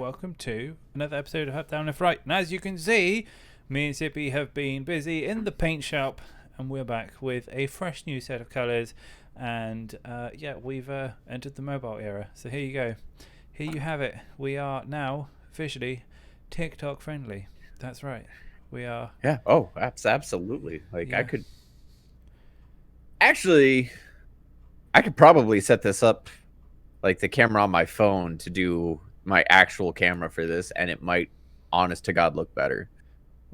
Welcome to another episode of Up Down Left Right. And as you can see, me and Sippy have been busy in the paint shop, and we're back with a fresh new set of colours. And we've entered the mobile era. So here you go. Here you have it. We are now officially TikTok friendly. That's right. We are. Yeah. Oh, absolutely. Like Yeah. I could probably set this up, like the camera on my phone, to do my actual camera for this, and it might, honest to God, look better.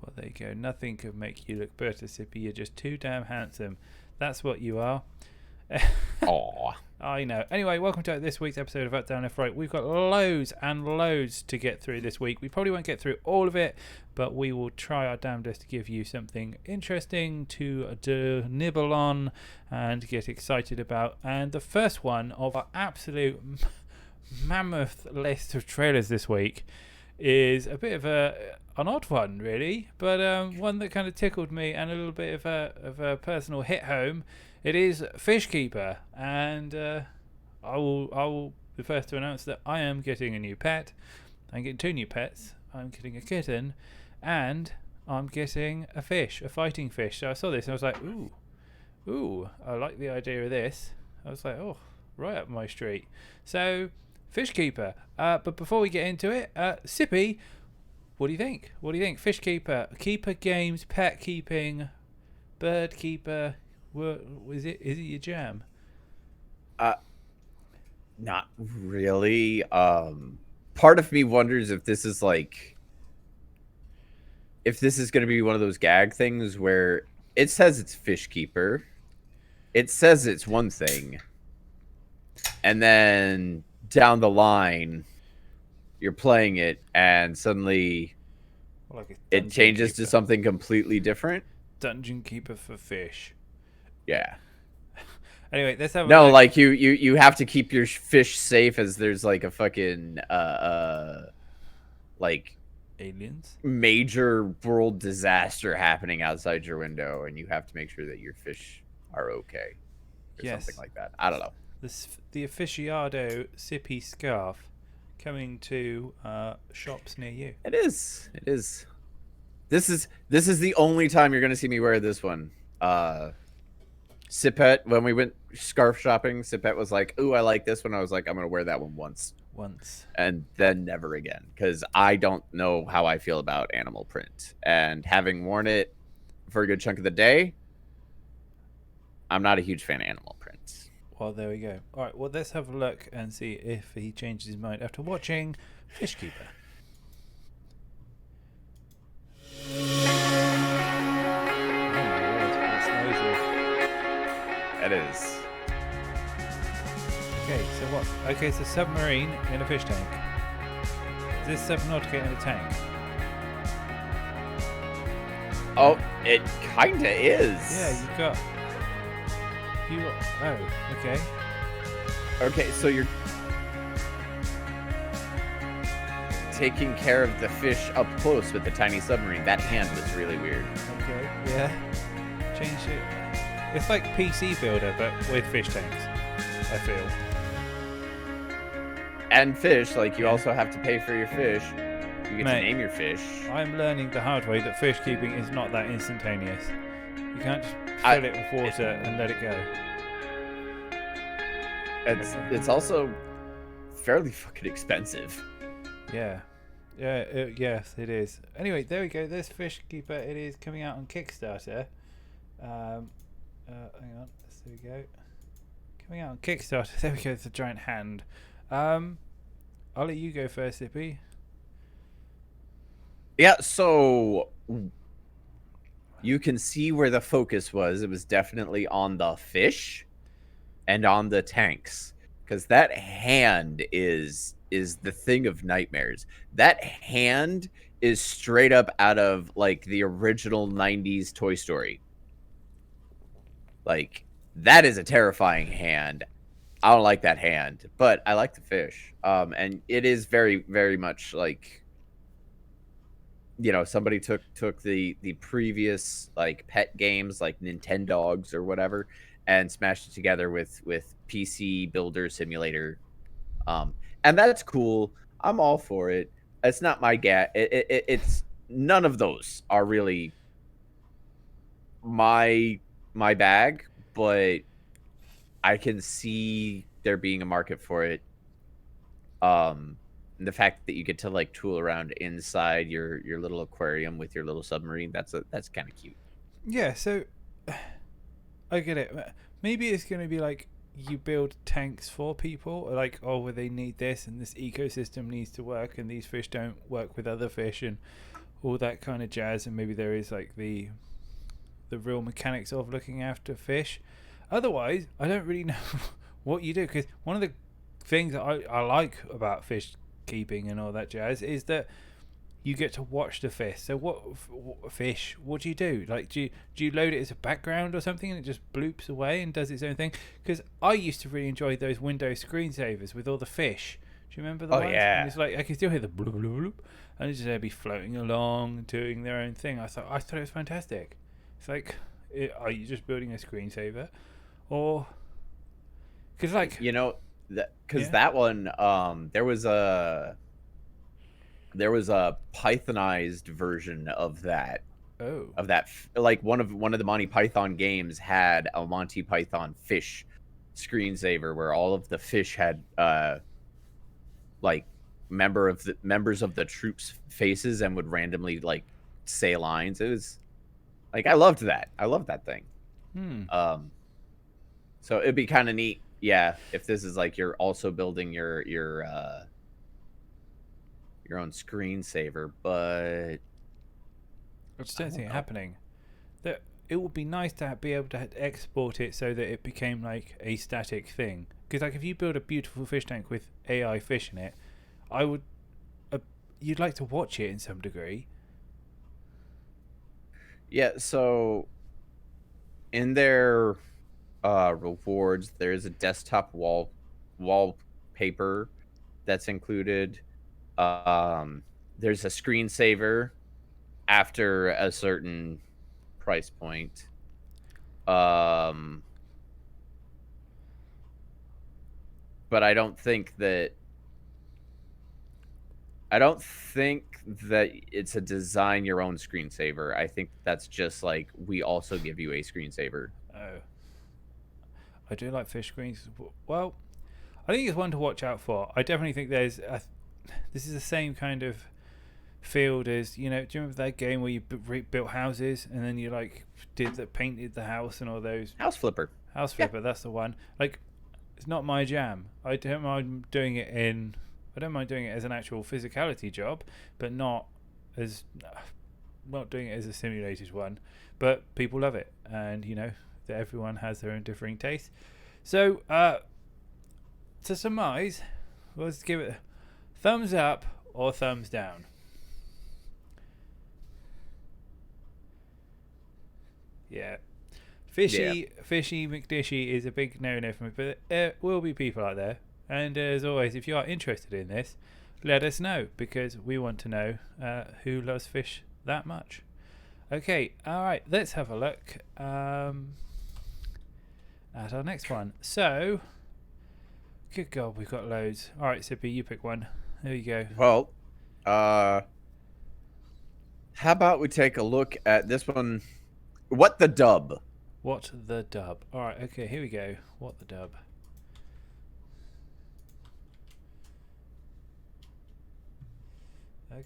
Well, there you go. Nothing could make you look better, Sippy. You're just too damn handsome. That's what you are. Aw. I know. Anyway, welcome to this week's episode of Up Down Left Right. We've got loads and loads to get through this week. We probably won't get through all of it, but we will try our damnedest to give you something interesting to nibble on and get excited about. And the first one of our absolute mammoth list of trailers this week is a bit of an odd one, really, but one that kind of tickled me and a little bit of a personal hit home. It is Fishkeeper, and I will be first to announce that I am getting a new pet. I'm getting two new pets. I'm getting a kitten, and I'm getting a fish, a fighting fish. So I saw this and I was like, ooh, I like the idea of this. I was like, oh, right up my street. So, Fishkeeper. But before we get into it, Sippy, what do you think? What do you think? Fishkeeper, keeper games, pet keeping, bird keeper. Is it your jam? Not really. Part of me wonders if this is going to be one of those gag things where it says it's Fishkeeper, it says it's one thing, and then down the line you're playing it and suddenly it changes to something completely different. Dungeon keeper for fish. Yeah. Anyway, let's have no, like you have to keep your fish safe as there's like a fucking like aliens, major world disaster happening outside your window, and you have to make sure that your fish are okay, or something like that. I don't know. The aficionado Sippy scarf coming to shops near you. It is. This is the only time you're gonna see me wear this one. Sipet, when we went scarf shopping, Sipet was like, "Ooh, I like this one." I was like, "I'm gonna wear that one once, and then never again," because I don't know how I feel about animal print. And having worn it for a good chunk of the day, I'm not a huge fan of animal prints. Well, there we go. All right, well, let's have a look and see if he changes his mind after watching Fishkeeper. It is. Okay, so what? Okay, it's a submarine in a fish tank. Is this Subnautica in a tank? Oh, it kinda is. Yeah, you've got... Oh, okay. Okay, so you're taking care of the fish up close with the tiny submarine. That hand was really weird. Okay, yeah. Change it. It's like PC Builder, but with fish tanks, I feel. And fish, like you also have to pay for your fish. You get to name your fish. I'm learning the hard way that fish keeping is not that instantaneous. You can't just fill it with water and let it go. It's also fairly fucking expensive. Yeah. Yes, it is. Anyway, there we go. There's Fishkeeper. It is coming out on Kickstarter. Hang on. There we go. Coming out on Kickstarter. There we go. It's a giant hand. I'll let you go first, Sippy. Yeah, so you can see where the focus was. It was definitely on the fish and on the tanks, because that hand is the thing of nightmares. That hand is straight up out of like the original 90s Toy Story. Like, that is a terrifying hand. I don't like that hand, but I like the fish. And it is very, very much like, you know, somebody took the previous like pet games like Nintendogs or whatever and smashed it together with PC Builder Simulator. And that's cool. I'm all for it. It's not my it's none of those are really my bag, but I can see there being a market for it. And the fact that you get to like tool around inside your little aquarium with your little submarine, that's kind of cute. Yeah, so I get it. Maybe it's going to be like you build tanks for people, like, oh, well, they need this and this ecosystem needs to work and these fish don't work with other fish and all that kind of jazz, and maybe there is like the real mechanics of looking after fish. Otherwise, I don't really know what you do, because one of the things that I like about fish keeping and all that jazz is that you get to watch the fish. So what do you do? Like, do you load it as a background or something and it just bloops away and does its own thing? Because I used to really enjoy those Windows screensavers with all the fish. Do you remember the ones? Yeah. And it's like I can still hear the bloop bloop bloop, and it's just they'd be floating along doing their own thing. I thought it was fantastic. It's like, are you just building a screensaver, or because like that one there was a Pythonized version of that. Like one of the Monty Python games had a Monty Python fish screensaver where all of the fish had like members of the troops' faces and would randomly like say lines. It was like I loved that thing. So it'd be kind of neat, yeah, if this is like you're also building your own screensaver, but I just don't see it happening. That it would be nice to be able to export it so that it became like a static thing. Because like if you build a beautiful fish tank with AI fish in it, I would, you'd like to watch it in some degree. Yeah. So in their rewards, there is a desktop wallpaper that's included. There's a screensaver after a certain price point. But I don't think that it's a design your own screensaver. I think that's just like we also give you a screensaver. Oh, I do like fish screens. Well, I think it's one to watch out for. I definitely think this is the same kind of field as, do you remember that game where you built houses and then you like painted the house and all those? House Flipper. Yeah. That's the one. Like, it's not my jam. I don't mind doing it as an actual physicality job, but not doing it as a simulated one. But people love it, and that everyone has their own differing tastes. So to surmise, let's give it a thumbs up or thumbs down. Yeah. Fishy McDishy is a big no-no for me, but there will be people out there. And as always, if you are interested in this, let us know, because we want to know who loves fish that much. Okay, alright, let's have a look at our next one. So, good God, we've got loads. Alright, Sippy, you pick one. There you go. Well, how about we take a look at this one? What the dub? What the dub? Alright, okay, here we go. What the dub?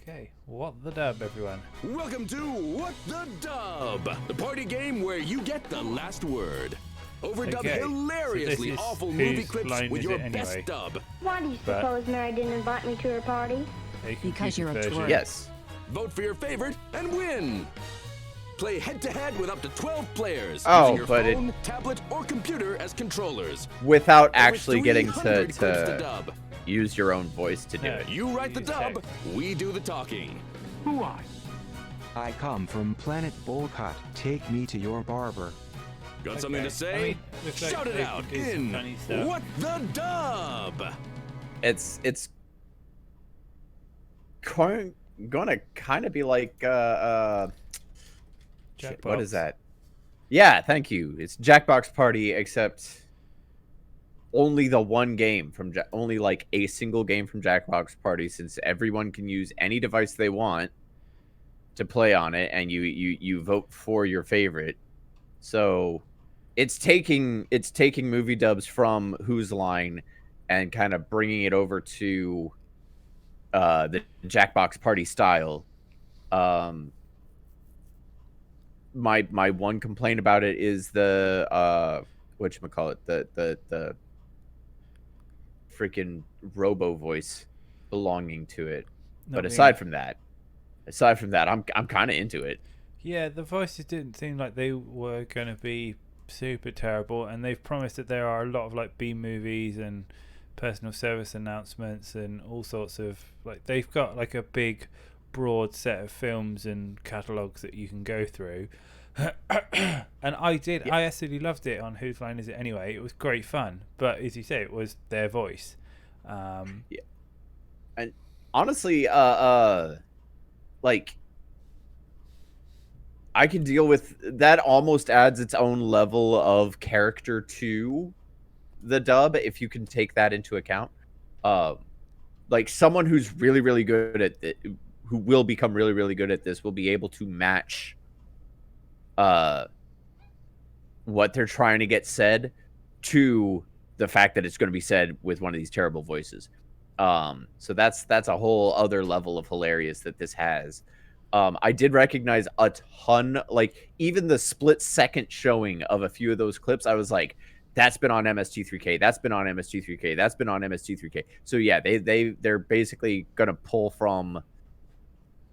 Okay, what the dub, everyone? Welcome to What the Dub, the party game where you get the last word. Overdub hilariously awful movie clips with your best dub. Why do you suppose Mary didn't invite me to her party? Because you're a tourist. Yes. Vote for your favorite and win. Play head-to-head with up to 12 players using your phone, tablet, or computer as controllers. Without actually getting to use your own voice to do it. You write the dub, we do the talking. Who are you? I come from planet Bolcott. Take me to your barber. Got something to say? Shout it out in What the Dub! It's gonna kind of be like what is that? Yeah, thank you. It's Jackbox Party, except only the one game from only like a single game from Jackbox Party, since everyone can use any device they want to play on it, and you vote for your favorite. So it's taking movie dubs from Whose Line and kind of bringing it over to the Jackbox Party style. My one complaint about it is the whatchamacallit, the freaking robo voice belonging to it. But aside from that, I'm kind of into it. Yeah, the voices didn't seem like they were going to be super terrible, and they've promised that there are a lot of like B movies and personal service announcements and all sorts of, like, they've got like a big broad set of films and catalogues that you can go through. And I absolutely loved it on Whose Line Is It Anyway. It was great fun, but as you say, it was their voice. Yeah. And honestly, like, I can deal with that. Almost adds its own level of character to the dub if you can take that into account. Like, someone who's really, really good at it, who will become really, really good at this, will be able to match what they're trying to get said to the fact that it's going to be said with one of these terrible voices. So that's a whole other level of hilarious that this has. I did recognize a ton, like even the split second showing of a few of those clips. I was like, that's been on MST3K. That's been on MST3K. That's been on MST3K. So yeah, they're basically gonna pull from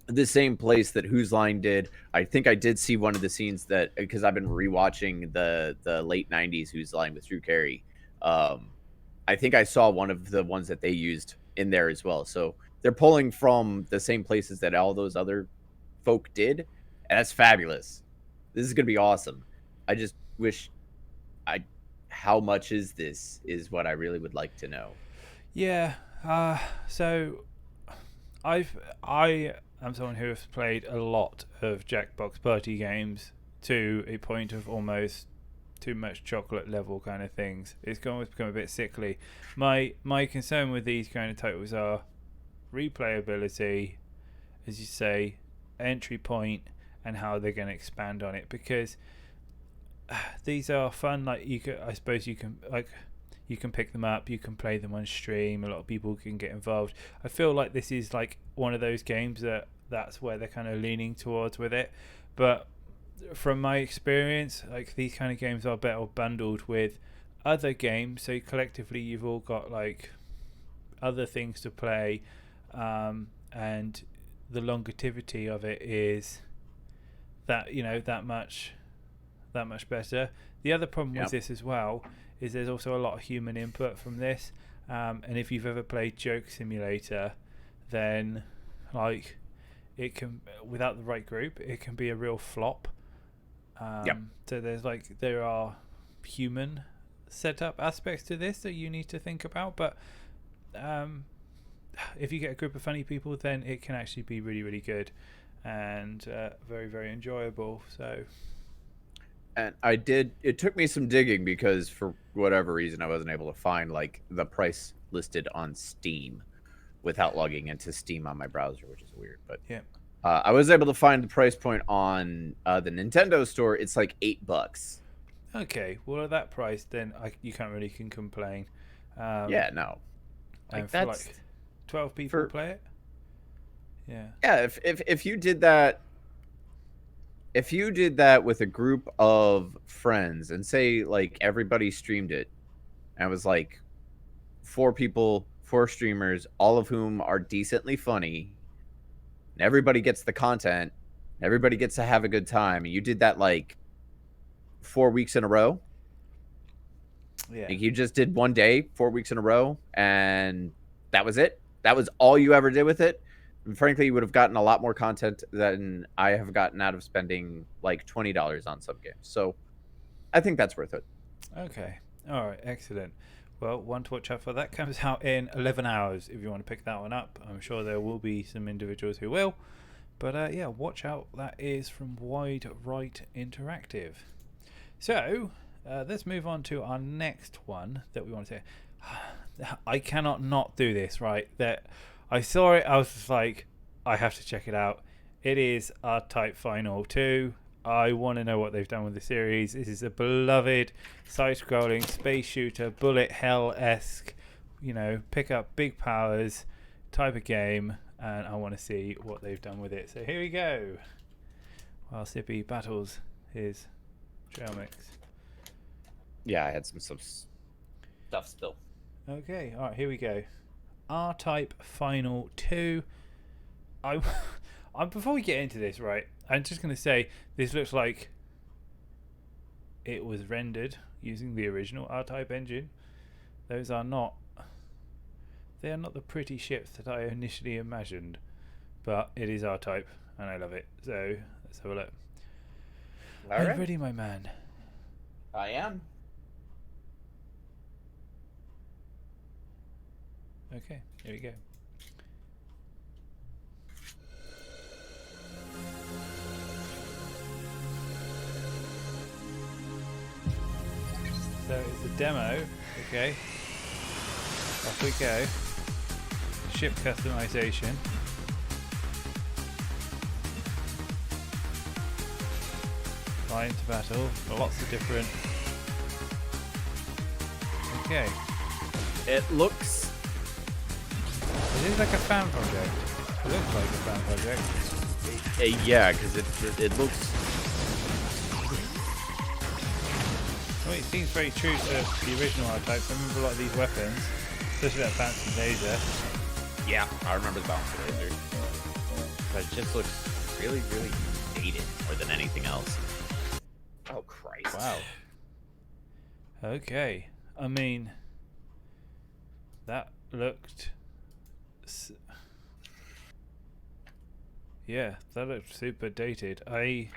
the same place that Whose Line did. I think I did see one of the scenes that, because I've been rewatching the late '90s Whose Line with Drew Carey. I think I saw one of the ones that they used in there as well. So they're pulling from the same places that all those other folk did, and that's fabulous. This is gonna be awesome. I just wish how much is this is what I really would like to know. Yeah. So I am someone who has played a lot of Jackbox Party games to a point of almost too much chocolate level kind of things. It's almost become a bit sickly. My concern with these kind of titles are replayability, as you say, entry point, and how they're going to expand on it, because these are fun. Like, I suppose you can pick them up, you can play them on stream, a lot of people can get involved. I feel like this is like one of those games that's where they're kind of leaning towards with it. But from my experience, like, these kind of games are better bundled with other games, so collectively you've all got like other things to play, and the longevity of it is that, you know, that much better. The other problem with this as well is there's also a lot of human input from this, and if you've ever played Joke Simulator, then like, it can, without the right group, it can be a real flop. So there are human setup aspects to this that you need to think about, but if you get a group of funny people, then it can actually be really, really good and very, very enjoyable. So, and it took me some digging, because for whatever reason I wasn't able to find like the price listed on Steam without logging into Steam on my browser, which is weird. But yeah, I was able to find the price point on the Nintendo store. It's like $8. Okay, well, at that price, then you can't really complain. Yeah, no. And for like 12 people play it. Yeah. Yeah, if you did that, with a group of friends, and say like everybody streamed it, and it was like 4 people, 4 streamers, all of whom are decently funny, and everybody gets the content, everybody gets to have a good time, and you did that like 4 weeks in a row. Yeah. Like, you just did one day, 4 weeks in a row, and that was it. That was all you ever did with it. And frankly, you would have gotten a lot more content than I have gotten out of spending like $20 on some games. So I think that's worth it. Okay. All right. Excellent. Well, one to watch out for. That comes out in 11 hours if you want to pick that one up. I'm sure there will be some individuals who will. But yeah, watch out. That is from Wide Right Interactive. So, Let's move on to our next one that we want to say. I cannot not do this, right? That I saw it, I was just like, I have to check it out. It is RType Final 2. I want to know what they've done with the series. This is a beloved side-scrolling space shooter, bullet hell-esque, pick up big powers type of game, and I want to see what they've done with it. So here we go. While Sippy battles his trail mix. Yeah, I had some stuff still. Okay, all right, here we go. RType Final 2. Before we get into this, right, I'm just going to say this looks like it was rendered using the original RType engine. Those are not... They are not the pretty ships that I initially imagined, but it is RType, and I love it. So let's have a look. Are you ready, my man? I am. Okay, here we go. So it's a demo. Okay, off we go. Ship customization. Fly into battle. Lots of different. Okay. It looks. It is like a fan project. It looks like a fan project. Yeah, because it looks. Well, it seems very true to the original RType. I remember a lot of these weapons, especially that fancy laser. Yeah, I remember the bounce laser. But it just looks really, really dated more than anything else. Oh, Christ. Wow. Okay. I mean, that looked... Yeah, that looked super dated. I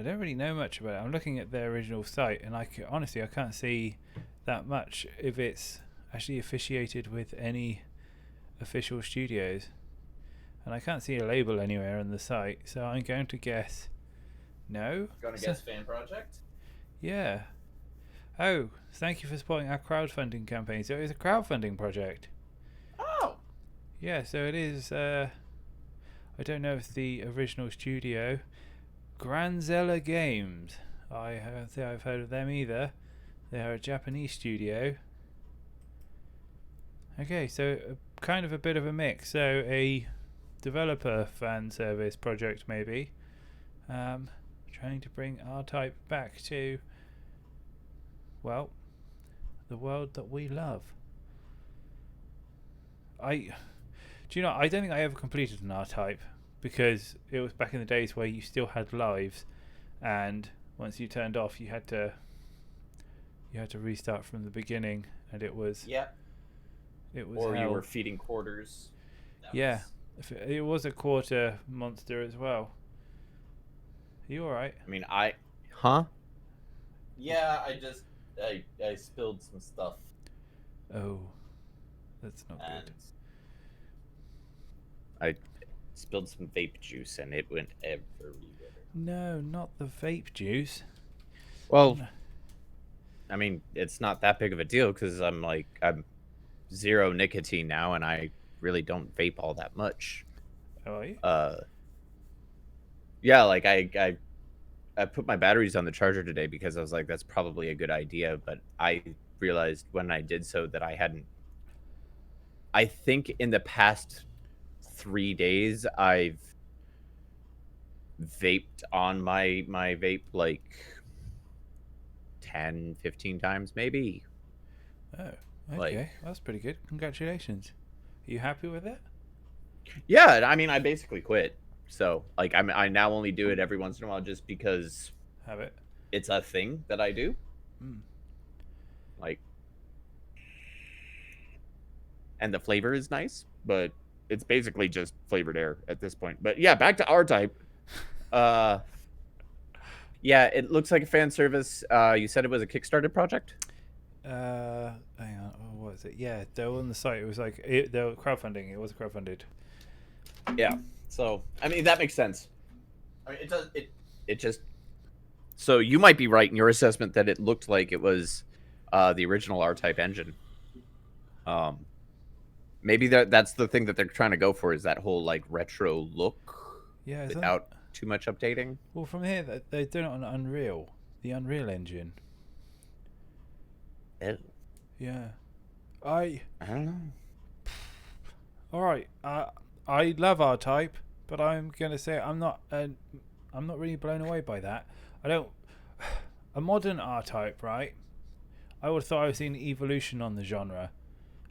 don't really know much about it. I'm looking at their original site, and honestly, I can't see that much if it's actually officiated with any official studios. And I can't see a label anywhere on the site, so I'm going to guess no. Gonna guess fan project? Yeah. Oh, thank you for supporting our crowdfunding campaign. So it's a crowdfunding project. Oh! Yeah, so it is, I don't know if the original studio, Granzella Games. I don't think I've heard of them either. They are a Japanese studio. Okay, so kind of a bit of a mix. So a developer fan service project maybe. Trying to bring RType back to, well, the world that we love. I don't think I ever completed an RType because it was back in the days where you still had lives, and once you turned off, you had to restart from the beginning, and it was or hell. You were feeding quarters. It was a quarter monster as well. Are you all right? I mean, huh? Yeah, I spilled some stuff. Oh, that's not good. I spilled some vape juice and it went everywhere. No, not the vape juice. Well, I mean, it's not that big of a deal because I'm zero nicotine now and I really don't vape all that much. How are you? Yeah, like I put my batteries on the charger today because I was like, that's probably a good idea, but I realized when I did so that I think in the past 3 days I've vaped on my vape like 10-15 times maybe. Oh, okay. That's pretty good. Congratulations. Are you happy with it? Yeah, I mean, I basically quit. So, I now only do it every once in a while just because Habit. It's a thing that I do. And the flavor is nice, but it's basically just flavored air at this point. But yeah, back to RType. Yeah, it looks like a fan service. You said it was a Kickstarter project? Hang on. Oh, what is it? Yeah, they were on the site. It was like they were crowdfunding. It was crowdfunded. Yeah. So I mean that makes sense. I mean it does. It just So you might be right in your assessment that it looked like it was the original R-Type engine. Maybe that's the thing that they're trying to go for, is that whole like retro look, without too much updating. Well, from here they're doing it on Unreal, the Unreal Engine. Oh. Yeah, I don't know. All right, I love RType, but I'm gonna say I'm not really blown away by that. I don't. A modern RType, right? I would have thought I was seeing evolution on the genre.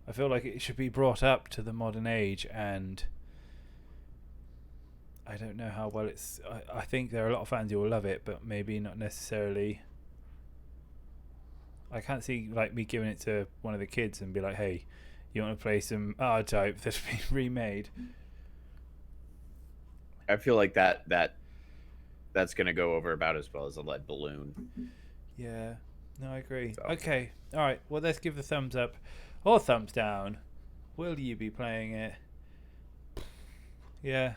I feel like it should be brought up to the modern age, and I don't know how well it's. I think there are a lot of fans who will love it, but maybe not necessarily. I can't see like me giving it to one of the kids and be like, "Hey, you want to play some RType that's been remade?" I feel like that's gonna go over about as well as a lead balloon. Yeah, no, I agree. So. Okay, all right. Well, let's give the thumbs up or thumbs down. Will you be playing it? Yeah.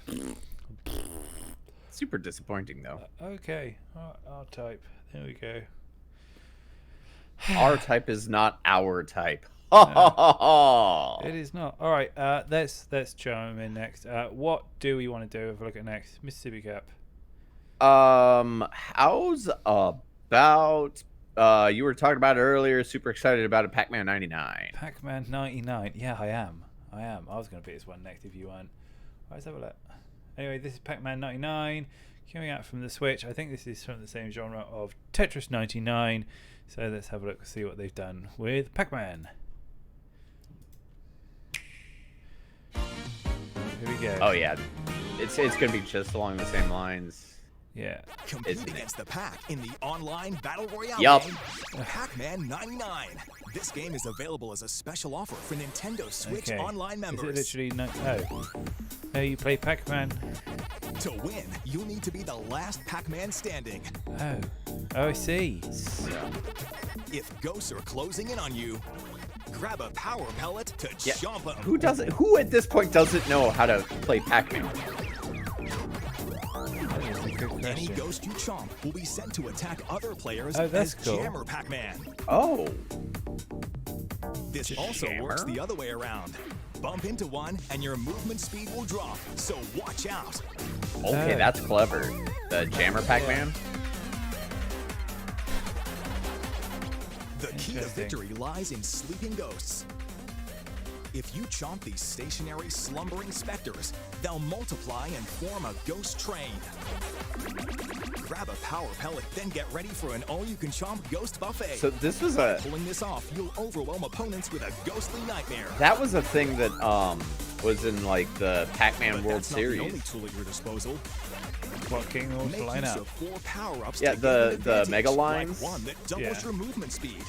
Super disappointing though. Okay, RType. There we go. RType is not our type. It is not. All right. Let's chime in next. What do we want to do? Have a look at next, Mississippi Cap. How's about you were talking about it earlier, super excited about a Pac Man 99. Pac Man 99. Yeah, I am. I was going to pick this one next if you weren't. All right, let's have a look. Anyway, this is Pac Man 99 coming out from the Switch. I think this is from the same genre of Tetris 99. So let's have a look and see what they've done with Pac Man. Here we go. Oh yeah, it's gonna be just along the same lines. Yeah. Compete against the Pac in the online battle royale game, Pac-Man 99. This game is available as a special offer for Nintendo Switch Online members. Is it literally Oh, you play Pac-Man. To win, you'll need to be the last Pac-Man standing. Oh, I see. If ghosts are closing in on you, grab a power pellet to chomp them. Who at this point doesn't know how to play Pac-Man? Any ghost you chomp will be sent to attack other players as cool. Jammer Pac-Man. Oh. This also works the other way around. Bump into one and your movement speed will drop, so watch out. Okay, that's clever. The Jammer Pac-Man? The key to victory lies in sleeping ghosts. If you chomp these stationary, slumbering specters, they'll multiply and form a ghost train. Grab a power pellet, then get ready for an all-you-can-chomp ghost buffet. So this was Pulling this off, you'll overwhelm opponents with a ghostly nightmare. That was a thing that was in like the Pac-Man World Series. That's not the only tool at your disposal. What King Rules to line up? 4 power-ups yeah, the mega lines. Like one that doubles your movement speed.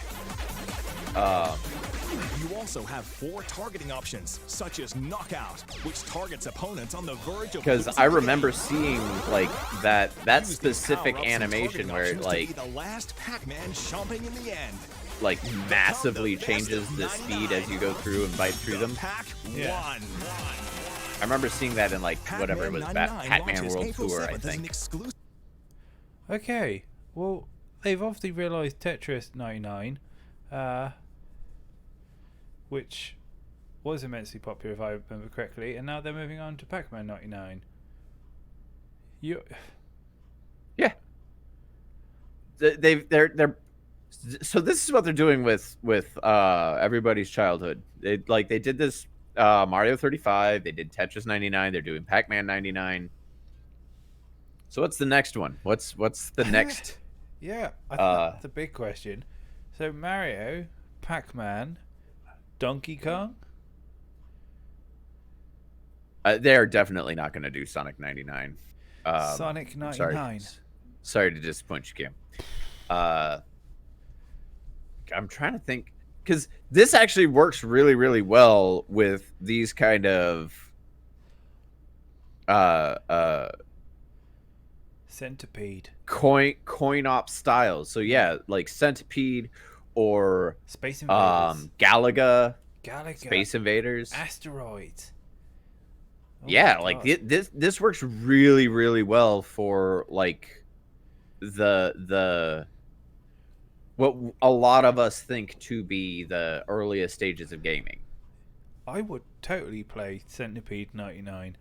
You also have 4 targeting options, such as Knockout, which targets opponents on the verge of. Because I remember seeing like that specific animation where it like the last Pac-Man chomping in the end. Like massively changes the speed as you go through and bite through them. Yeah. I remember seeing that in like whatever it was, Pac-Man World Tour, I think. Okay, well they've obviously realised Tetris 99. Which was immensely popular if I remember correctly, and now they're moving on to Pac-Man 99. Yeah. They're so this is what they're doing with everybody's childhood. They did this Mario 35, they did Tetris 99, they're doing Pac-Man 99. So what's the next one? What's the next? Yeah, I think that's a big question. So Mario, Pac-Man, Donkey Kong? They're definitely not going to do Sonic 99. Sonic 99. Sorry to disappoint you, Cam. I'm trying to think, because this actually works really, really well with these kind of Centipede. Coin op styles. So yeah, like Centipede or Space Invaders. Galaga. Space Invaders. Asteroids. Yeah, like this works really, really well for like what a lot of us think to be the earliest stages of gaming. I would totally play Centipede 99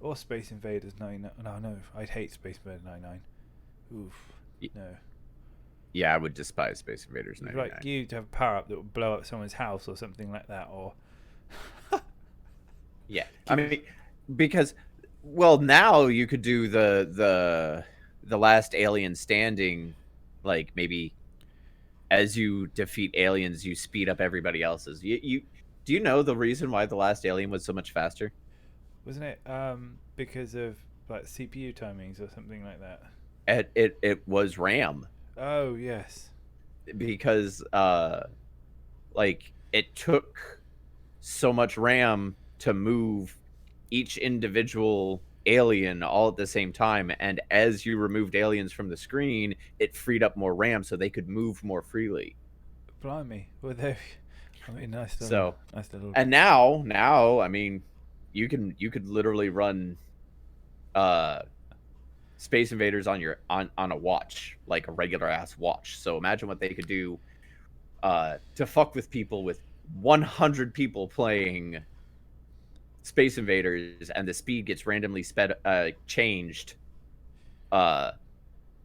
or Space Invaders 99. No, I'd hate Space Invaders 99. Oof, no. Yeah, I would despise Space Invaders 99. Like you to have a power up that would blow up someone's house or something like that, or. Yeah, I mean, because now you could do the last alien standing, like maybe as you defeat aliens, you speed up everybody else's. You do you know the reason why the last alien was so much faster? Wasn't it because of like CPU timings or something like that? It was RAM. Oh yes. Because like it took so much RAM to move each individual alien all at the same time, and as you removed aliens from the screen, it freed up more RAM so they could move more freely. Blimey, well they, I mean, nice little, so nice little. And now, I mean, you could literally run Space Invaders on a watch, like a regular ass watch. So imagine what they could do to fuck with people with 100 people playing Space Invaders, and the speed gets randomly changed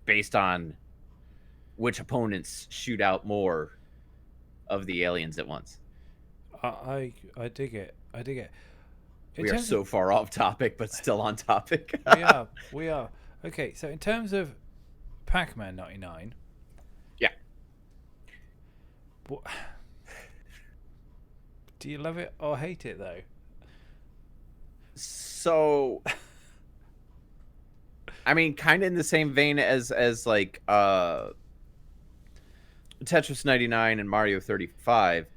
based on which opponents shoot out more of the aliens at once. I dig it. We are so far off topic, but still on topic. We are. Okay, so in terms of Pac-Man 99. Yeah. Do you love it or hate it, though? So, I mean, kind of in the same vein as like Tetris 99 and Mario 35.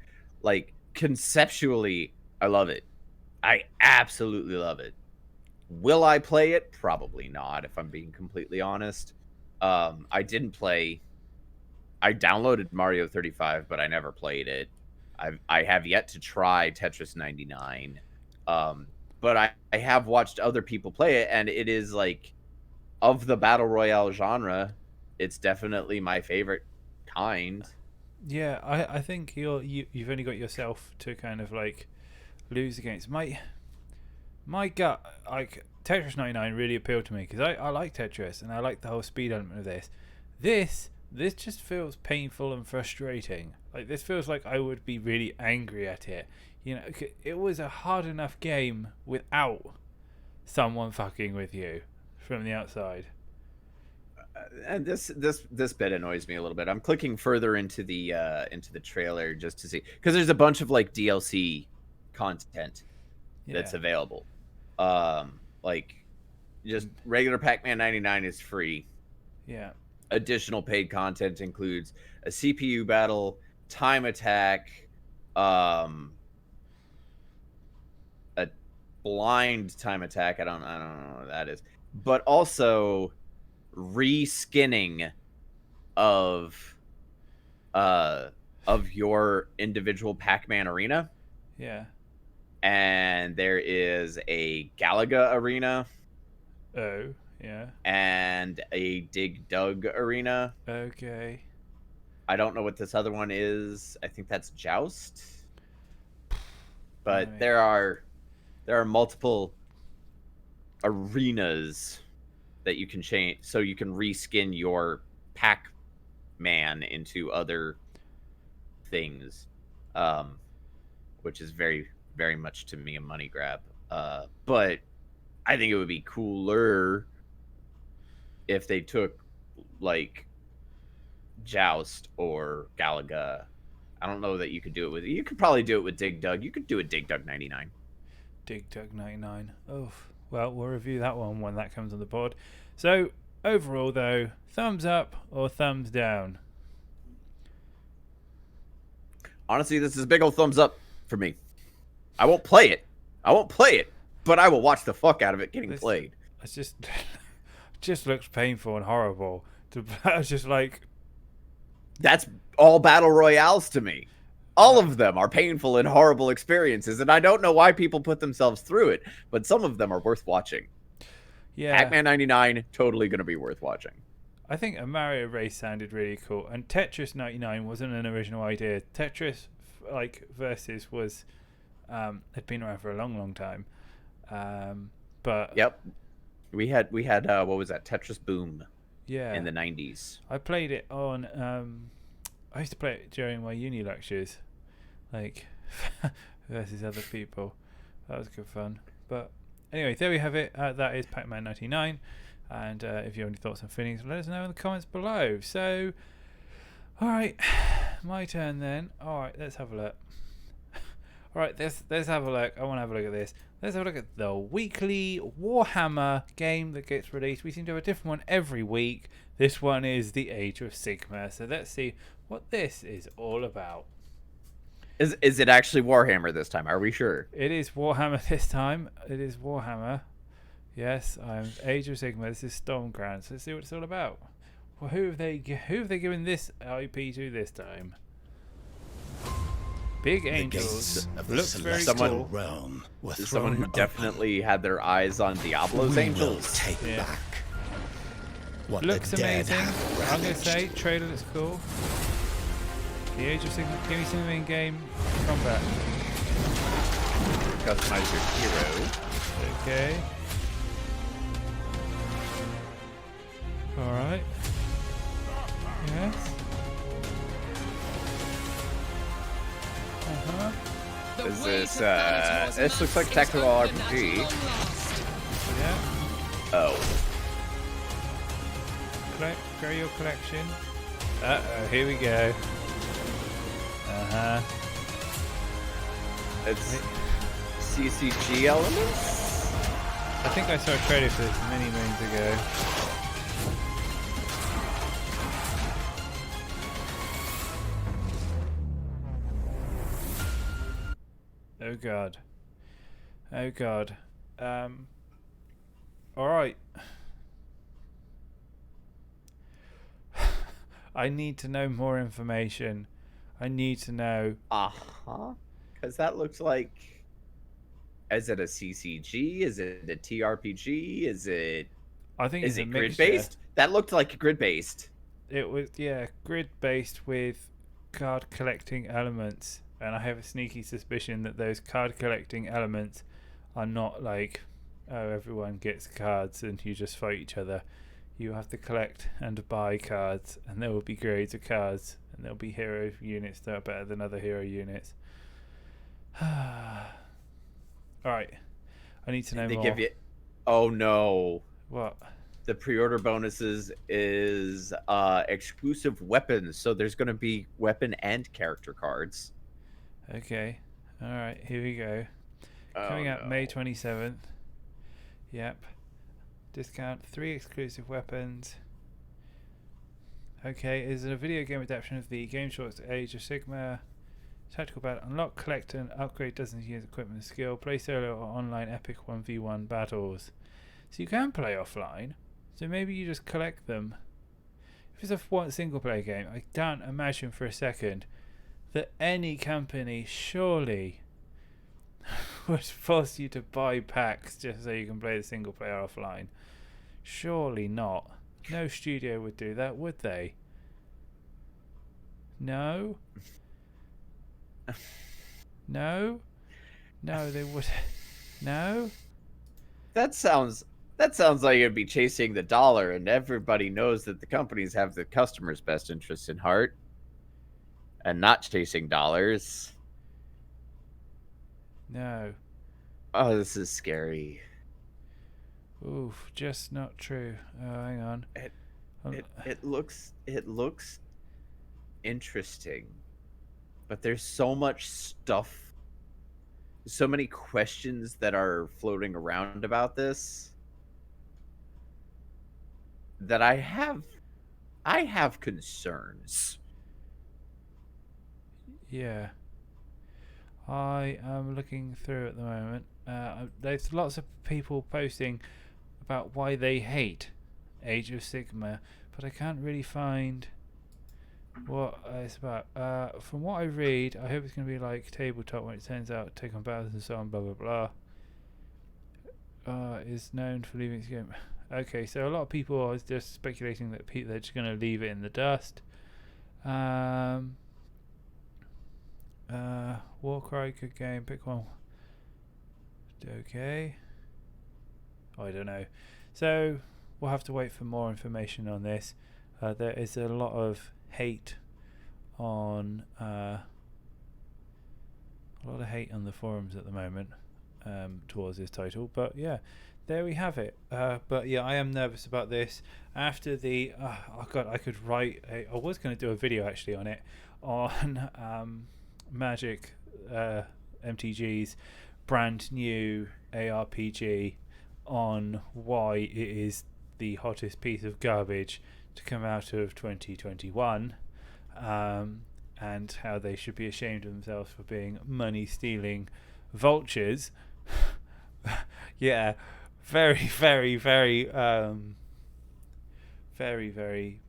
Like, conceptually, I love it. I absolutely love it. Will I play it? Probably not, if I'm being completely honest. I didn't play. I downloaded Mario 35, but I never played it. I have yet to try Tetris 99. But I have watched other people play it, and it is like, of the battle royale genre, it's definitely my favorite kind. Yeah, I think you've only got yourself to kind of like lose against. My gut, like Tetris 99 really appealed to me because I like Tetris and I like the whole speed element of this. This just feels painful and frustrating. Like, this feels like I would be really angry at it. You know, it was a hard enough game without someone fucking with you from the outside. And this bit annoys me a little bit. I'm clicking further into the trailer just to see, because there's a bunch of like DLC content that's available. Like, just regular Pac-Man 99 is free. Yeah. Additional paid content includes a CPU battle, time attack, a blind time attack. I don't know what that is, but also reskinning of your individual Pac-Man arena. Yeah. And there is a Galaga arena. Oh, yeah. And a Dig Dug arena. Okay. I don't know what this other one is. I think that's Joust. But there are multiple arenas that you can change, so you can reskin your Pac-Man into other things, which is very, very much to me a money grab. But I think it would be cooler if they took like Joust or Galaga. I don't know that you could do it with. You could probably do it with Dig Dug. You could do a Dig Dug 99. Dig Dug 99. Oh, well, we'll review that one when that comes on the board. So overall, though, thumbs up or thumbs down? Honestly, this is a big old thumbs up for me. I won't play it, but I will watch the fuck out of it getting played. It's just looks painful and horrible. I was just like, that's all battle royales to me. All of them are painful and horrible experiences, and I don't know why people put themselves through it, but some of them are worth watching. Yeah. Pac-Man 99, totally going to be worth watching. I think a Mario race sounded really cool, and Tetris 99 wasn't an original idea. Tetris versus was had been around for a long time, but yep, we had what was that, Tetris Boom? Yeah, in the 90s. I played it on. I used to play it during my uni lectures, versus other people. That was good fun. But anyway, there we have it. That is Pac-Man 99. And if you have any thoughts and feelings, let us know in the comments below. So, alright, my turn then. Alright, let's have a look. Alright, let's have a look. I want to have a look at this. Let's have a look at the weekly Warhammer game that gets released. We seem to have a different one every week. This one is the Age of Sigmar. So let's see what this is all about. Is it actually Warhammer this time? Are we sure? It is Warhammer this time. It is Warhammer. Yes, I'm Age of Sigmar. This is Stormcrown. So let's see what it's all about. Well, who have they given this IP to this time? Big Angels. Looks very cool. Realm someone who definitely had their eyes on Diablo's Angels. Take back what looks amazing. I'm going to say, trailer looks cool. The Age of Sigmar. Give me some in-game combat. Customize your hero. Okay. Alright. Yes. Is this this looks like tactical RPG. Yeah. Oh. Grow your collection. Uh-oh, here we go. Uh-huh. It's CCG elements? I think I saw a trailer for this many moons ago. Oh god. Oh god. Alright. I need to know more information. I need to know. Because that looks like. Is it a CCG? Is it a TRPG? Is it. I think is it's it a grid based? That looked like grid based. It was, yeah, grid based with card collecting elements. And I have a sneaky suspicion that those card collecting elements are not like, oh, everyone gets cards and you just fight each other. You have to collect and buy cards, and there will be grades of cards, and there'll be hero units that are better than other hero units. Alright, I need to know more. Give you. Oh no. What? The pre-order bonuses is exclusive weapons, so there's going to be weapon and character cards. Okay. Alright, here we go. Coming out May 27th. Yep. Discount 3 exclusive weapons. Okay, is a video game adaptation of the game shorts Age of Sigmar. Tactical battle. Unlock, collect, and upgrade dozens of units, equipment, and skill. Play solo or online epic 1v1 battles. So you can play offline. So maybe you just collect them. If it's a one single player game, I can't imagine for a second that any company surely would force you to buy packs just so you can play the single player offline. Surely not. No studio would do that, would they? No? No? No, they would. No? That sounds like it'd be chasing the dollar, and everybody knows that the companies have the customer's best interests in heart and not chasing dollars. No. Oh, this is scary. Oof, just not true. Oh, hang on. It looks interesting, but there's so much stuff, so many questions that are floating around about this that I have concerns. Yeah. I am looking through at the moment. There's lots of people posting about why they hate Age of Sigmar, but I can't really find what it's about. From what I read, I hope it's going to be like tabletop when it turns out, take on battles and so on, blah blah blah. Is known for leaving its game. Okay, so a lot of people are just speculating that they're just going to leave it in the dust. Warcry, good game. Pick one. Okay. I don't know. So we'll have to wait for more information on this. There is a lot of hate on the forums at the moment towards this title, but yeah, there we have it. But yeah, I am nervous about this. After the oh god, I was going to do a video actually on it, on Magic MTG's brand new ARPG, on why it is the hottest piece of garbage to come out of 2021, and how they should be ashamed of themselves for being money stealing vultures. Yeah, very, very, very, very, very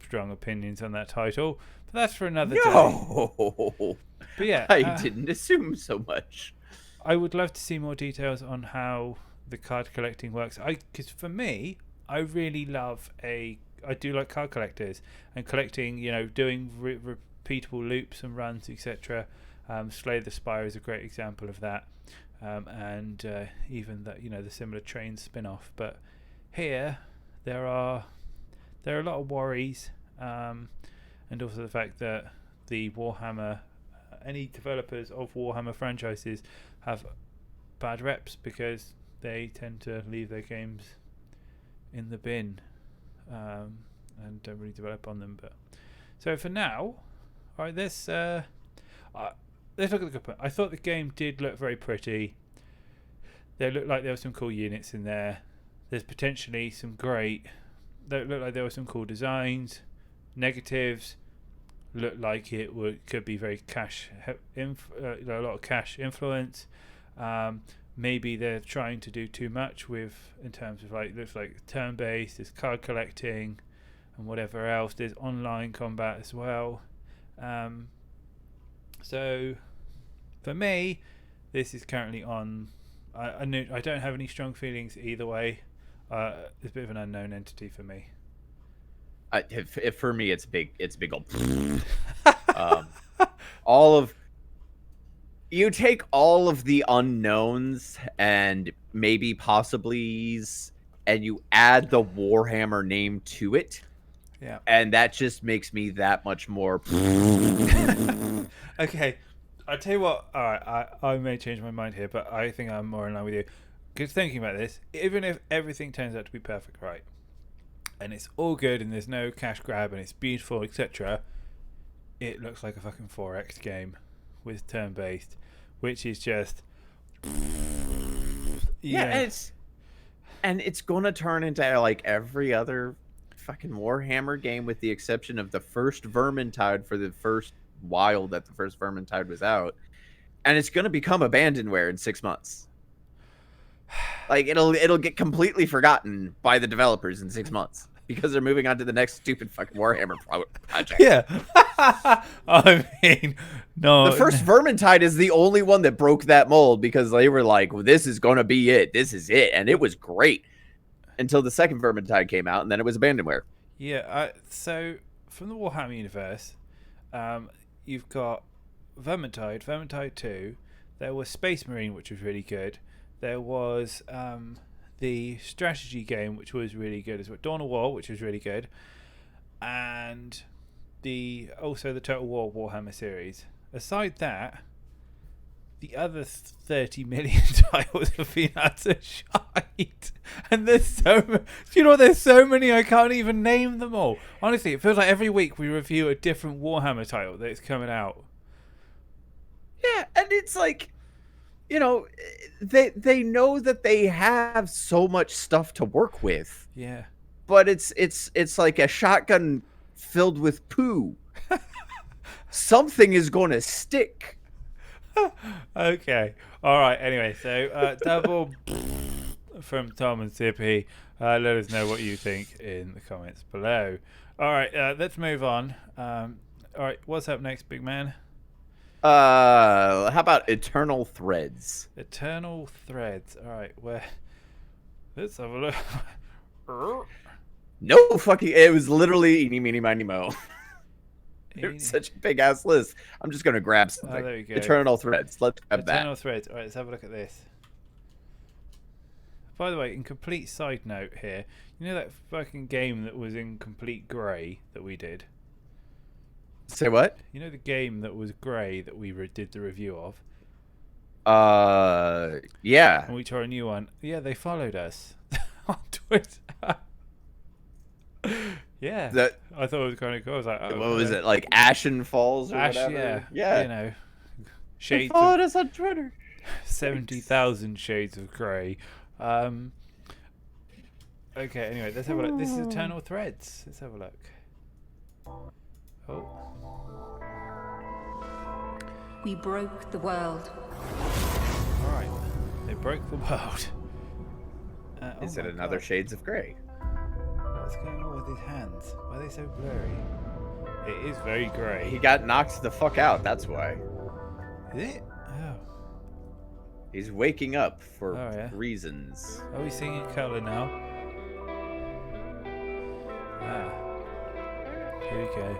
strong opinions on that title. But that's for another day. But yeah, I didn't assume so much. I would love to see more details on how the card collecting works. Because for me, I really I do like card collectors and collecting. Doing repeatable loops and runs, etc. Slay the Spire is a great example of that. And even that, the similar Train spin-off. But here there are a lot of worries, and also the fact that the Warhammer, any developers of Warhammer franchises have bad reps because they tend to leave their games in the bin, and don't really develop on them. But so for now, all right, let's look at the good point. I thought the game did look very pretty. There looked like there were some cool units in there. There's potentially some great. There looked like there were some cool designs. Negatives looked like it could be very a lot of cash influence. Maybe they're trying to do too much in terms of looks like turn based. There's card collecting and whatever else. There's online combat as well. So for me, this is currently on. I don't have any strong feelings either way. It's a bit of an unknown entity for me. If for me, it's big. It's big old. You take all of the unknowns and maybe possiblies, and you add the Warhammer name to it. Yeah. And that just makes me that much more. Okay. I'll tell you what. All right, I may change my mind here, but I think I'm more in line with you. Because thinking about this, even if everything turns out to be perfect, right, and it's all good, and there's no cash grab, and it's beautiful, etc., it looks like a fucking 4X game with turn-based, which is just... Yeah, and it's going to turn into like every other fucking Warhammer game with the exception of the first Vermintide for the first while that the first Vermintide was out. And it's going to become abandonware in 6 months. Like, it'll get completely forgotten by the developers in 6 months. Because they're moving on to the next stupid fucking Warhammer project. Yeah. I mean, no. The first Vermintide is the only one that broke that mold because they were like, well, this is going to be it. This is it. And it was great until the second Vermintide came out, and then it was abandonware. Yeah. So, from the Warhammer universe, you've got Vermintide 2. There was Space Marine, which was really good. There was... the strategy game, which was really good as well, Dawn of War, which was really good, and also the Total War Warhammer series. Aside that, the other 30 million titles have been utter shite, and there's so many I can't even name them all. Honestly, it feels like every week we review a different Warhammer title that's coming out. Yeah, and it's like, they know that they have so much stuff to work with. Yeah. But it's like a shotgun filled with poo. Something is going to stick. Okay. All right. Anyway, so double from Tom and Zippy. Let us know what you think in the comments below. All right. Let's move on. All right. What's up next, big man? How about Eternal Threads? Eternal Threads. All right, let's have a look. No fucking. It was literally eeny, meeny, miny, mo. It was such a big ass list. I'm just gonna grab something. Oh, there we go. Eternal Threads. Let's grab that. Eternal Threads. All right, let's have a look at this. By the way, in complete side note here, you know that fucking game that was in complete grey that we did? Say what? You know the game that was grey that we did the review of? Yeah. And we tried a new one. Yeah, they followed us on Twitter. Yeah. I thought it was kind of cool. I was like, oh, what was it? Like Ashen Falls or whatever? Yeah. You know, they followed us on Twitter. 70,000 shades of grey. Okay, anyway, let's have a look. This is Eternal Threads. Let's have a look. Oh. We broke the world. Alright. They broke the world. Is it another Shades of Grey? What's going on with his hands? Why are they so blurry? It is very grey. He got knocked the fuck out, that's why. Is it? Oh. He's waking up for reasons. Are we seeing in colour now? Here we go.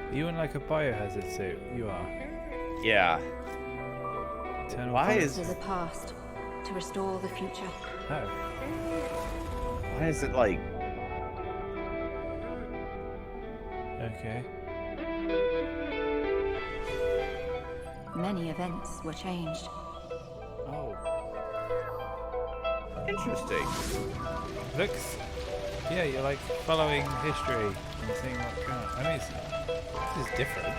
Are you in like a biohazard suit? You are. Yeah. Why is the past to restore the future? Oh. Why is it like? Okay. Many events were changed. Oh. Interesting. Looks. Yeah, you're like following history and seeing what's going on. I mean, this is different.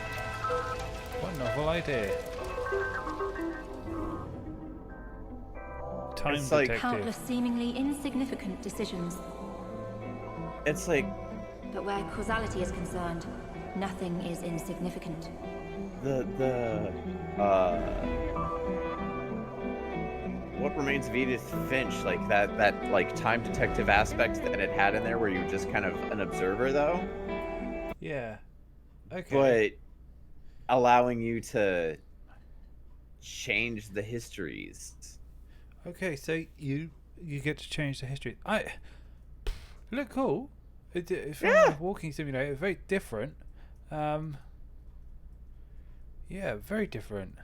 What a novel idea. Time it's like detective. Countless seemingly insignificant decisions. It's like. But where causality is concerned, nothing is insignificant. What Remains of Edith Finch, like that like time detective aspect that it had in there, where you were just kind of an observer, though. Yeah. Okay. But allowing you to change the histories. Okay, so you get to change the history. Look cool. It's from a walking simulator. Very different. Yeah, very different.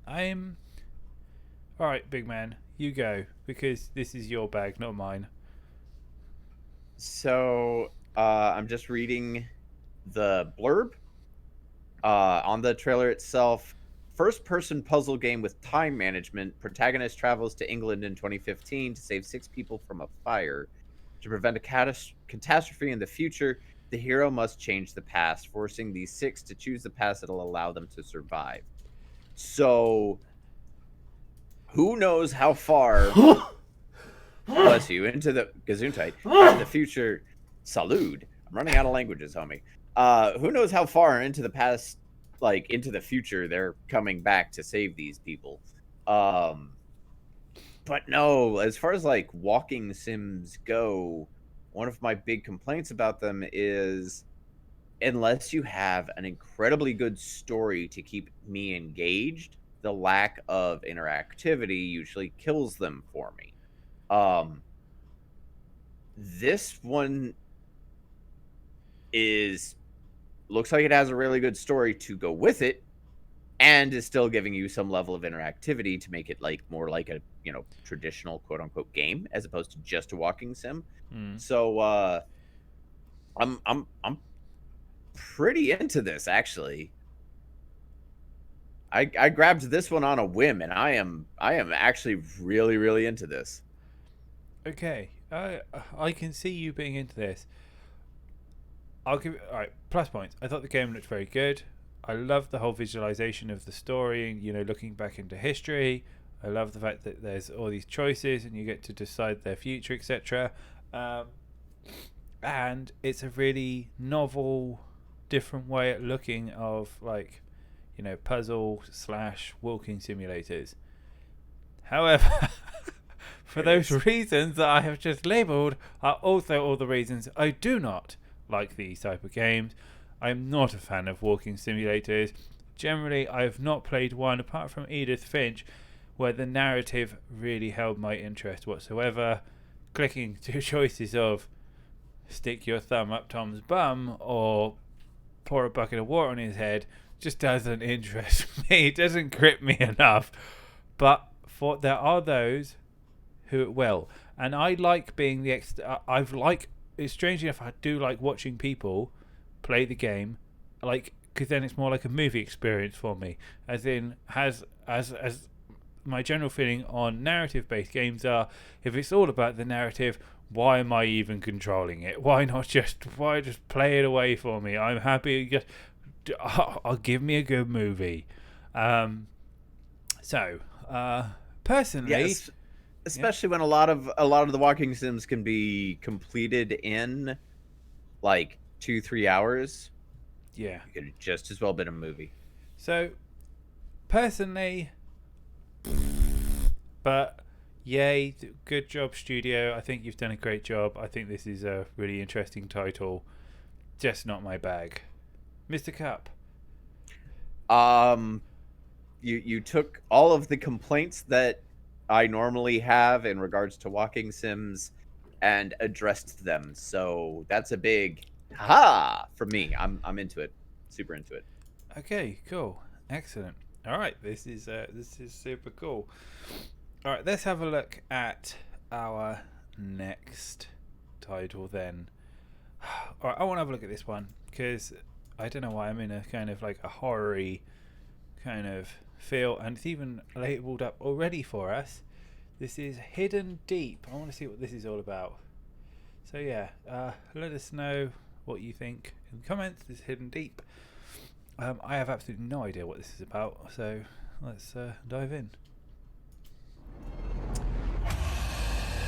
All right, big man, you go, because this is your bag, not mine. So I'm just reading the blurb on the trailer itself. First-person puzzle game with time management. Protagonist travels to England in 2015 to save 6 people from a fire. To prevent a catastrophe in the future, the hero must change the past, forcing these 6 to choose the past that will allow them to survive. So, who knows how far, bless you, into the Gesundheit, into the future, salud. I'm running out of languages, homie. Who knows how far into the past, like into the future, they're coming back to save these people. But no, as far as like walking sims go, one of my big complaints about them is unless you have an incredibly good story to keep me engaged, the lack of interactivity usually kills them for me. This one looks like it has a really good story to go with it, and is still giving you some level of interactivity to make it like more like a, you know, traditional quote unquote game as opposed to just a walking sim. So I'm pretty into this, actually. I grabbed this one on a whim, and I am actually really, really into this. Okay, I can see you being into this. I'll give it, all right, plus points. I thought the game looked very good. I love the whole visualization of the story, you know, looking back into history. I love the fact that there's all these choices and you get to decide their future, etc. And it's a really novel, different way at looking of, like, you know, puzzle / walking simulators. However, for those reasons that I have just labelled are also all the reasons I do not like these type of games. I'm not a fan of walking simulators. Generally, I have not played one apart from Edith Finch, where the narrative really held my interest whatsoever. Clicking two choices of stick your thumb up Tom's bum or pour a bucket of water on his head just doesn't interest me. It doesn't grip me enough. But there are those who it will, and I like being the it's strangely enough, I do like watching people play the game, because then it's more like a movie experience for me. As my general feeling on narrative-based games are, if it's all about the narrative, why am I even controlling it? Why just play it away for me? I'm happy. I'll give me a good movie. Personally, yes, especially when a lot of the walking sims can be completed in like 2-3 hours. Yeah, it could just as well been a movie. So, personally, but yay, good job, studio. I think you've done a great job. I think this is a really interesting title. Just not my bag. Mr. Cup. You took all of the complaints that I normally have in regards to walking sims and addressed them. So that's a big for me. I'm into it. Super into it. Okay, cool. Excellent. All right, this is super cool. All right, let's have a look at our next title then. All right, I want to have a look at this one because I don't know why I'm in a kind of like a horror-y kind of feel, and it's even labelled up already for us. This is Hidden Deep. I want to see what this is all about. So yeah, let us know what you think in the comments. This is Hidden Deep. I have absolutely no idea what this is about, so let's dive in.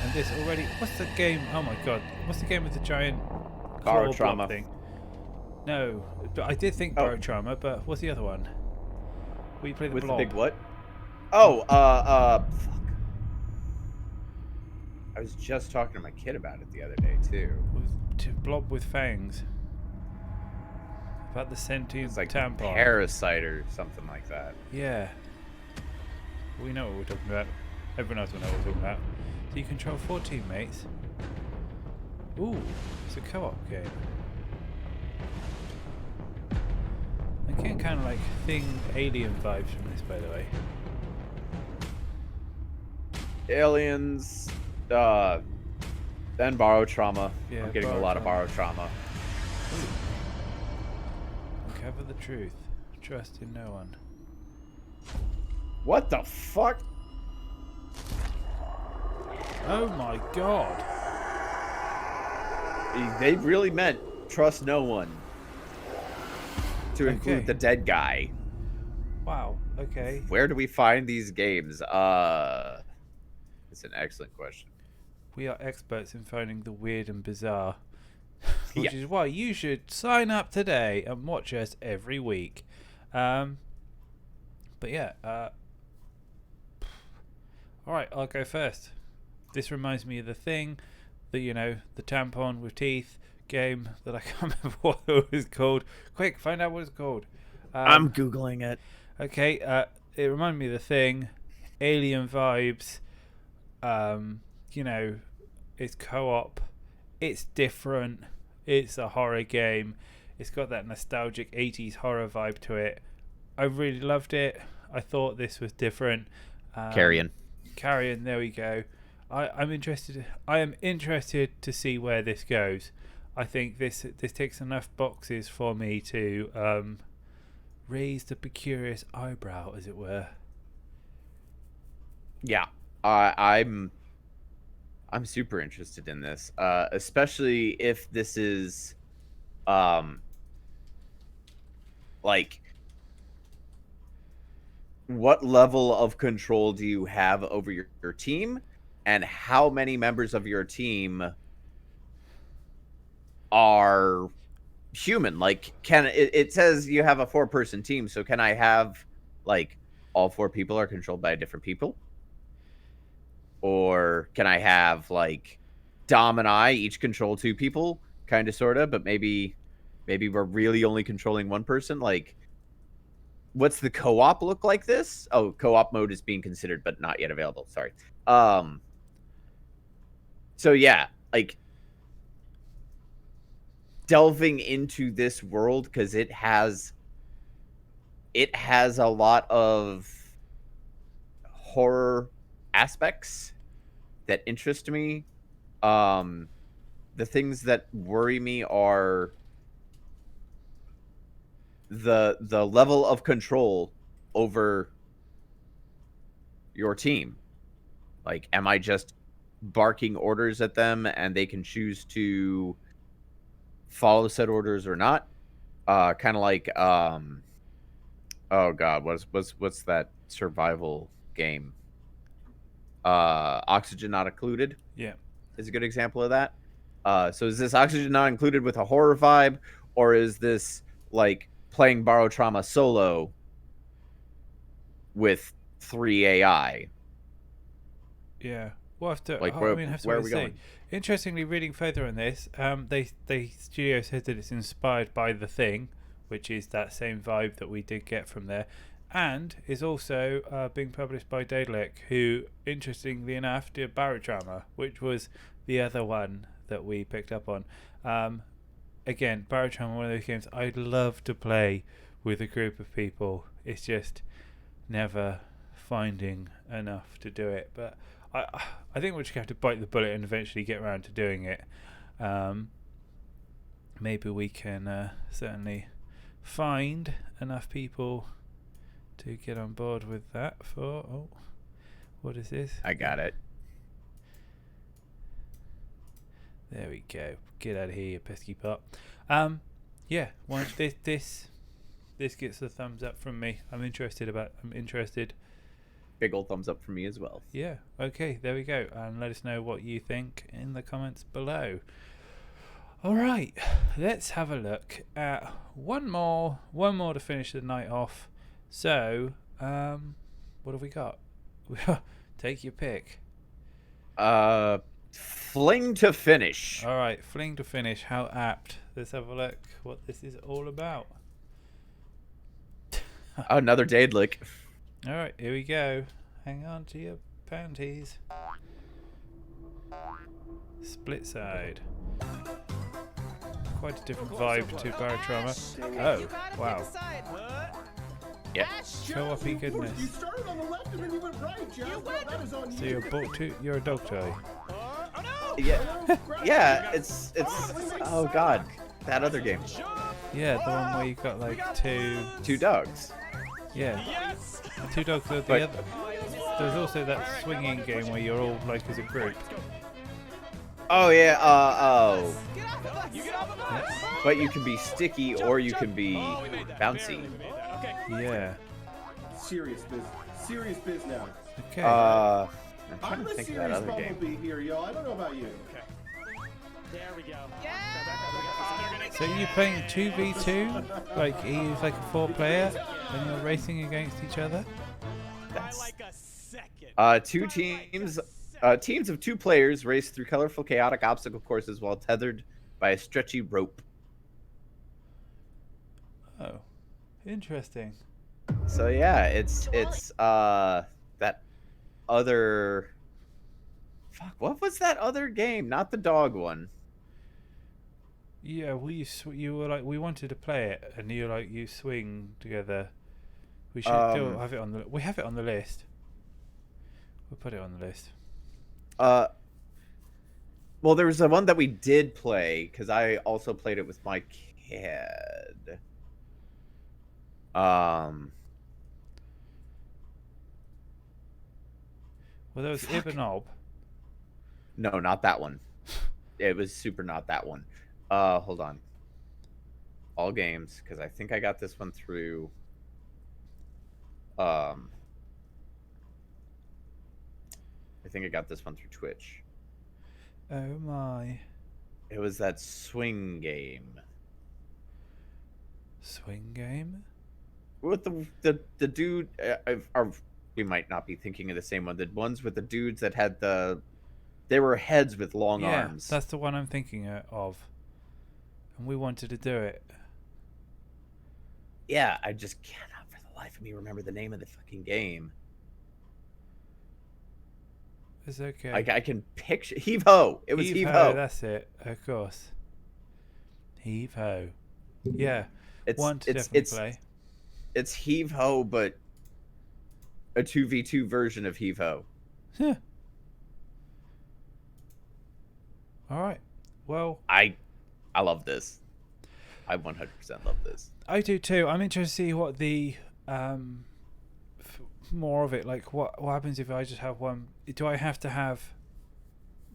And this already, what's the game? Oh my god, what's the game with the giant Borrow Trauma thing? No, I did think Borrow Trauma, but what's the other one? Where you play the with blob? the big what? Oh, fuck. I was just talking to my kid about it the other day too. Blob with fangs. About the sentient it's like tampon. Parasite or something like that. Yeah. We know what we're talking about. Everyone else will know what we're talking about. So you control 4 teammates. Ooh, it's a co-op game. I get kind of like Thing Alien vibes from this, by the way. Aliens, then Borrow Trauma. Yeah, I'm getting a lot of Borrow Trauma. Uncover the truth. Trust in no one. What the fuck? Oh my god. They really meant trust no one. To include the dead guy. Wow, okay. Where do we find these games? It's an excellent question. We are experts in finding the weird and bizarre. Which is why you should sign up today and watch us every week. But yeah, alright, I'll go first. This reminds me of the Thing, the tampon with teeth game that I can't remember what it was called. Quick, find out what it's called. I'm Googling it. Okay, it reminded me of the Thing, alien vibes. It's co-op, it's different, it's a horror game, it's got that nostalgic 80s horror vibe to it. I really loved it. I thought this was different. Carrion, there we go. I am interested to see where this goes. I think this ticks enough boxes for me to raise the curious eyebrow, as it were. Yeah, I'm super interested in this, especially if this is, like, what level of control do you have over your team, and how many members of your team are human? Like, it says you have a 4-person team, so can I have like all 4 people are controlled by different people? Or can I have like Dom and I each control 2 people, kind of, sort of, but maybe we're really only controlling 1 person? Like, what's the co-op look like this? Oh, co-op mode is being considered, but not yet available. Sorry. So yeah, like delving into this world because it has a lot of horror aspects that interest me. The things that worry me are the level of control over your team. Like, am I just barking orders at them and they can choose to follow said orders or not? Kind of like oh god, what's that survival game? Oxygen Not Included. Yeah, is a good example of that. So is this Oxygen Not Included with a horror vibe, or is this like playing Borrow Trauma solo with 3 AI? Yeah. We'll have to, like, I where mean, have to are we see. going? Interestingly, reading further on this, they studio said that it's inspired by The Thing, which is that same vibe that we did get from there, and is also being published by Daedalic, who, interestingly enough, did Barotrauma, which was the other one that we picked up on. Again, Barotrauma, one of those games I'd love to play with a group of people. It's just never finding enough to do it. But I think we'll just have to bite the bullet and eventually get around to doing it. Maybe we can certainly find enough people to get on board with that for... Oh, what is this? I got it. There we go. Get out of here, you pesky pot. Yeah, once this gets the thumbs up from me. I'm interested. Big old thumbs up from me as well. Yeah. Okay. There we go. And let us know what you think in the comments below. All right. Let's have a look at one more to finish the night off. So, what have we got? Take your pick. Fling to Finish. All right. Fling to Finish. How apt. Let's have a look what this is all about. Another Daedalic. All right, here we go. Hang on to your panties. Split side. Quite a different vibe to Barotrauma. Oh, wow. Yeah. Co-op-y goodness. You started on the left and then you went right, Jeff. That is on So you're a dog toy. Yeah. Yeah, it's oh god. That other game. Yeah, the one where you've got like two dogs. Yeah. Two dogs are the other. There's also that swinging game where you're all like as a group. Oh yeah, oh. But you can be sticky or you can be bouncy. Yeah. Serious business. Serious biz now. Okay. I'm trying to think of that other game. Here, yo. I don't know about you. Okay. There we go. So you're playing 2v2? Like he's like a 4-player and you're racing against each other? Two teams. Teams of 2 players race through colorful, chaotic obstacle courses while tethered by a stretchy rope. Oh, interesting. So yeah, it's that other. Fuck, what was that other game? Not the dog one. Yeah, you were like we wanted to play it, and you like you swing together. We should still have it on the. We have it on the list. We'll put it on the list. Well, there was the one that we did play because I also played it with my kid. Well, there was Ibanob. No, not that one. It was super not that one. Hold on. All games, because I think I got this one through. I think I got this one through Twitch. Oh my! It was that swing game. Swing game? With the dude, we might not be thinking of the same one. The ones with the dudes that had they were heads with long arms. That's the one I'm thinking of. And we wanted to do it. Yeah, I just cannot for the life of me remember the name of the fucking game. It's okay. I can picture Heave Ho. It was Heave Ho. That's it. Of course. Heave Ho. Yeah. It's play. It's Heave Ho, but a 2v2 version of Heave Ho. Yeah. All right. Well, I love this. I 100% love this. I do too. I'm interested to see what the more of it, like what happens if I just have one. Do I have to have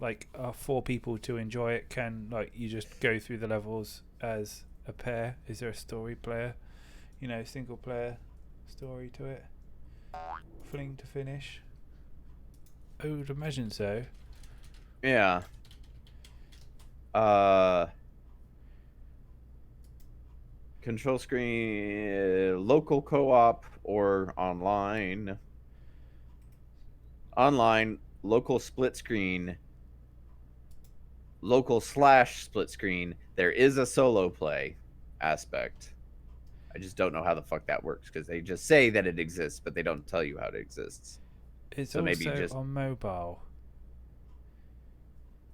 like 4 people to enjoy it? Can like you just go through the levels as a pair? Is there a story player, single player story to it? Fling To Finish? I would imagine so. Yeah. Control screen, local co-op or online. Online, local split screen, local/split screen. There is a solo play aspect. I just don't know how the fuck that works because they just say that it exists, but they don't tell you how it exists. It's so also maybe just on mobile.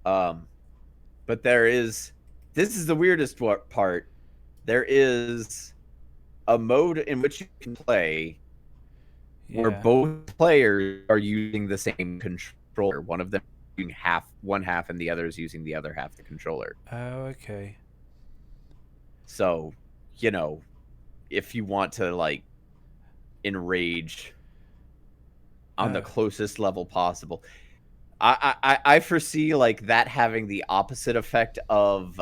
But this is the weirdest part. There is a mode in which you can play where both players are using the same controller. One of them using one half and the other is using the other half of the controller. Oh, okay. So, if you want to like enrage on the closest level possible, I foresee like that having the opposite effect of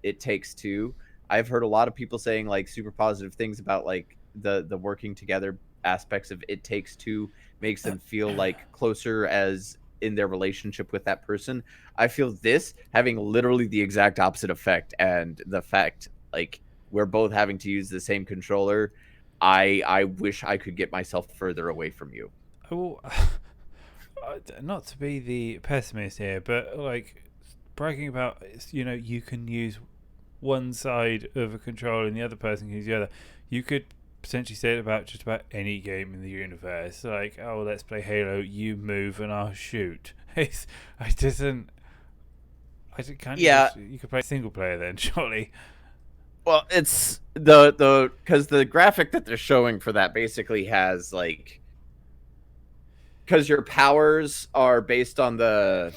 It Takes Two. I've heard a lot of people saying like super positive things about like the working together aspects of It Takes Two makes them feel like closer as in their relationship with that person. I feel this having literally the exact opposite effect, and the fact like we're both having to use the same controller. I wish I could get myself further away from you. Oh, not to be the pessimist here, but like bragging about you can use one side of a controller and the other person can use the other. You could potentially say it about just about any game in the universe. Like, oh, let's play Halo. You move and I'll shoot. You could play single player then, surely. Well, it's because the graphic that they're showing for that basically has like, because your powers are based on the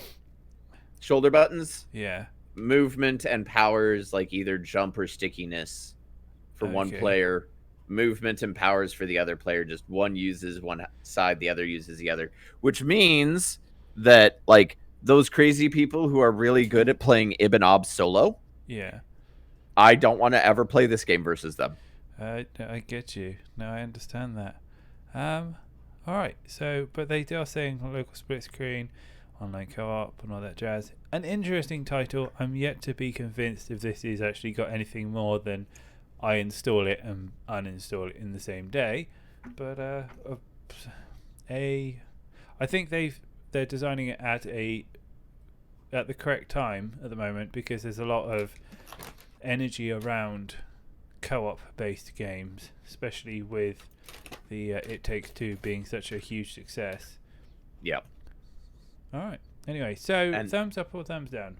shoulder buttons. Yeah. Movement and powers like either jump or stickiness for one player. Movement and powers for the other player. Just one uses one side, the other uses the other. Which means that like those crazy people who are really good at playing Ibn Ob solo. Yeah. I don't want to ever play this game versus them. I get you. No, I understand that. All right. So, but they are saying local split screen, online co-op, and all that jazz. An interesting title. I'm yet to be convinced if this is actually got anything more than I install it and uninstall it in the same day. But I think they're designing it at the correct time at the moment, because there's a lot of energy around co-op based games, especially with the It Takes Two being such a huge success. Yep. All right. Anyway, so thumbs up or thumbs down?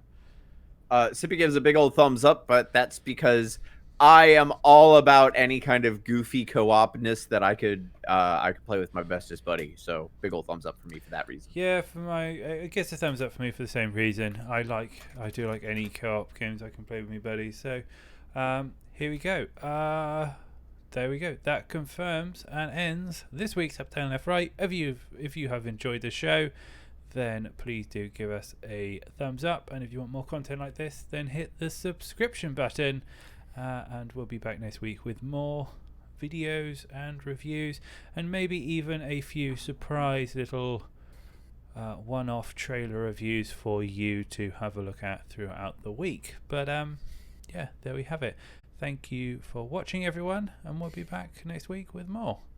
Sippy gives a big old thumbs up, but that's because I am all about any kind of goofy co-opness that I could play with my bestest buddy. So big old thumbs up for me for that reason. Yeah, I guess a thumbs up for me for the same reason. I do like any co-op games I can play with my buddies. So here we go. There we go. That confirms and ends this week's Up Down Left Right. If you have enjoyed the show, then please do give us a thumbs up, and if you want more content like this, then hit the subscription button, and we'll be back next week with more videos and reviews, and maybe even a few surprise little one-off trailer reviews for you to have a look at throughout the week. But yeah, there we have it. Thank you for watching, everyone, and we'll be back next week with more.